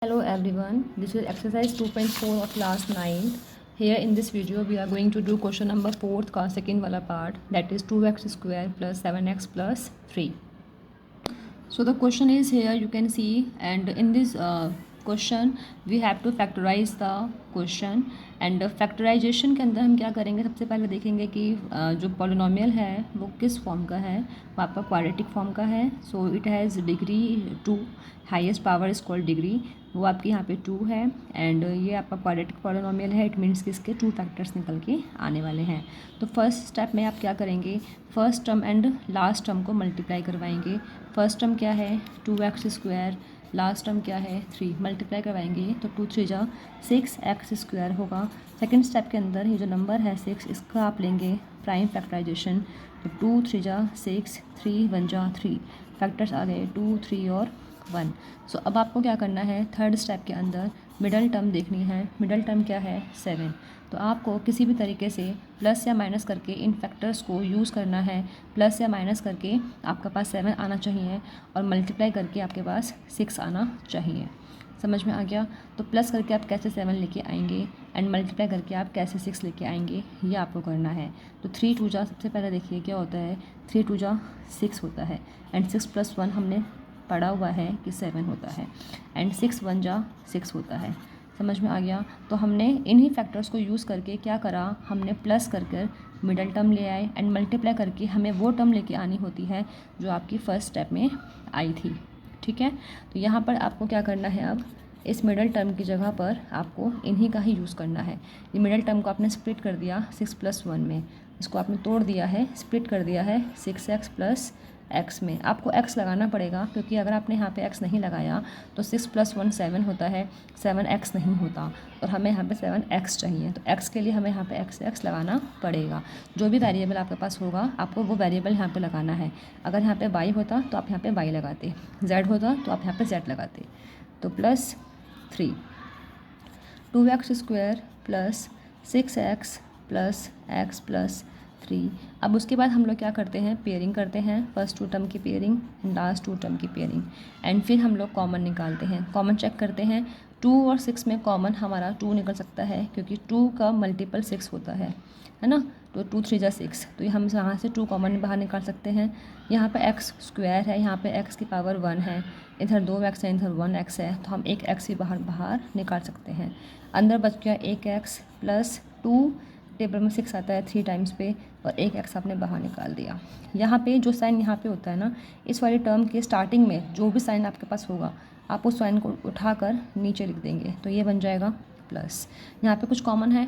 Hello everyone, this is exercise 2.4 of class 9th. Here in this video we are going to do question number 4th का second वाला part, that is 2x square plus 7x plus 3. So the question is here you can see, and in this question we have to factorize the question. And factorization के अंदर हम क्या करेंगे, सबसे पहले देखेंगे कि जो पॉलिनोमियल है वो किस फॉर्म का है, वो आपका क्वाड्रेटिक फॉर्म का है. So it has degree 2, highest power is called degree, वो आपके यहाँ पे 2 है. एंड ये आपका क्वाड्रेटिक पॉलिनोमियल है, इट मीन्स कि इसके 2 फैक्टर्स निकल के आने वाले हैं. तो फर्स्ट स्टेप में आप क्या करेंगे, first term and last term को मल्टीप्लाई करवाएंगे. फर्स्ट टर्म क्या है 2x स्क्वायर, लास्ट टर्म क्या है 3, मल्टीप्लाई करवाएंगे तो 2 3 जा 6x स्क्वायर होगा. सेकंड स्टेप के अंदर ये जो नंबर है 6, इसका आप लेंगे प्राइम फैक्टराइजेशन, तो 2 3 जा 6, 3 1 जा 3, फैक्टर्स आ गए 2 3 और 1. सो अब आपको क्या करना है, थर्ड स्टेप के अंदर मिडल टर्म देखनी है. मिडल टर्म क्या है 7. तो आपको किसी भी तरीके से प्लस या माइनस करके इन फैक्टर्स को यूज़ करना है. प्लस या माइनस करके आपके पास 7 आना चाहिए और मल्टीप्लाई करके आपके पास 6 आना चाहिए. समझ में आ गया. तो प्लस करके आप कैसे 7 लेके आएंगे एंड मल्टीप्लाई करके आप कैसे 6 लेके आएंगे, ये आपको करना है. तो 3 2 जा, सबसे पहले देखिए क्या होता है, 3 2 जा 6 होता है, एंड 6 + 1 हमने पढ़ा हुआ है कि 7 होता है, एंड 6 1 जा 6 होता है. समझ में आ गया. तो हमने इन्हीं फैक्टर्स को यूज़ करके क्या करा, हमने प्लस कर कर मिडल टर्म ले आए एंड मल्टीप्लाई करके हमें वो टर्म लेके आनी होती है जो आपकी फर्स्ट स्टेप में आई थी. ठीक है. तो यहाँ पर आपको क्या करना है, अब इस मिडल टर्म की जगह पर आपको इन्हीं का ही यूज़ करना है. ये मिडल टर्म को आपने स्प्लिट कर दिया 6 + 1 में, इसको आपने तोड़ दिया है, स्प्लिट कर दिया है 6x + x में. आपको x लगाना पड़ेगा क्योंकि अगर आपने यहाँ पे x नहीं लगाया तो 6 + 1 7 होता है, 7x नहीं होता, और हमें यहाँ पे 7x चाहिए. तो x के लिए हमें यहाँ पे x लगाना पड़ेगा. जो भी वेरिएबल आपके पास होगा आपको वो वेरिएबल यहाँ पे लगाना है. अगर यहाँ पे y होता तो आप यहाँ पे y लगाते, z होता तो आप यहाँ पे z लगाते. तो +3 2x square plus 6x plus x plus 3. अब उसके बाद हम लोग क्या करते हैं, पेयरिंग करते हैं. फर्स्ट 2 टर्म की पेयरिंग, लास्ट 2 टर्म की पेयरिंग, एंड फिर हम लोग कॉमन निकालते हैं. कॉमन चेक करते हैं. 2 और 6 में कॉमन हमारा 2 निकल सकता है क्योंकि 2 का मल्टीपल 6 होता है ना. तो 2 3 जा 6, तो ये हम यहाँ से 2 कॉमन बाहर निकाल सकते हैं. यहाँ पे x स्क्वायर है, यहाँ पे x की पावर 1 है, इधर 2x है, इधर 1x है, तो हम एक x ही बाहर निकाल सकते हैं. अंदर बच गया 1x प्लस 2, टेबल में 6 आता है 3 टाइम्स पे, और 1x आपने बाहर निकाल दिया. यहाँ पे जो साइन यहाँ पे होता है ना, इस वाली टर्म के स्टार्टिंग में जो भी साइन आपके पास होगा आप उस साइन को उठाकर नीचे लिख देंगे, तो ये बन जाएगा प्लस. यहाँ पे कुछ कॉमन है,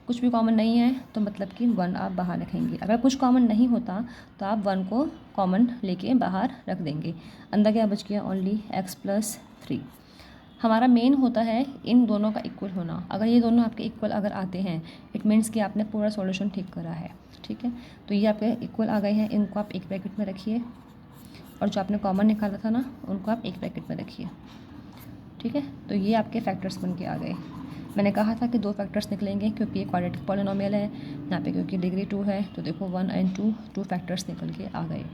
कुछ भी कॉमन नहीं है, तो मतलब कि 1 आप बाहर रखेंगे. अगर कुछ कॉमन नहीं होता तो आप 1 को कॉमन लेके बाहर रख देंगे. अंदर क्या बच गया, ओनली x + 3. हमारा मेन होता है इन दोनों का इक्वल होना. अगर ये दोनों आपके इक्वल अगर आते हैं इट मीन्स कि आपने पूरा सॉल्यूशन ठीक करा है. ठीक है. तो ये आपके इक्वल आ गए हैं, इनको आप एक ब्रैकेट में रखिए, और जो आपने कॉमन निकाला था ना उनको आप एक ब्रैकेट में रखिए. ठीक है. तो ये आपके फैक्टर्स बन के आ गए. मैंने कहा था कि 2 फैक्टर्स निकलेंगे क्योंकि ये क्वाड्रेटिक पॉलिनोमियल है. यहाँ पे क्योंकि डिग्री 2 है तो देखो 1 और 2 फैक्टर्स निकल के आ गए.